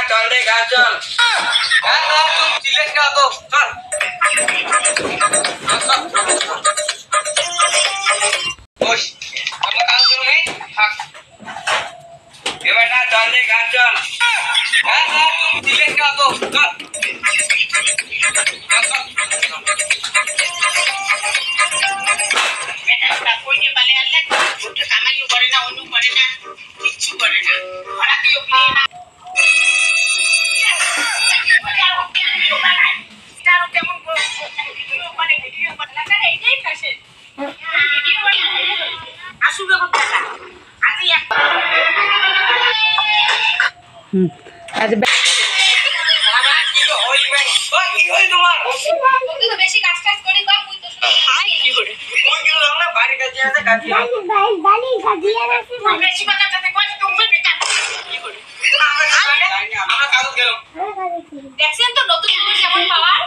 चल दे घर चल तुम चिल्लेस का तो चल खुश हम काम करो नहीं ये बेटा चल दे घर चल तुम चिल्लेस का तो चल बेटा कोई के बाले अल्लाह छोटे सामान यू करे ना ओनू करे ना किच्छु करे ना भला दियो ना आज বেশি কাজ কাজ করি বা মুই তো খাই কি করে কোন কিলো দাও না বাড়ি কাছে আছে কাটি ভাই বালি গাজিয়া আছে বেশি কথা যাতে কই তুমি বেটা কি করে আমরা কাজ গেলাম দেখছেন তো নতুন কেমন পাওয়ার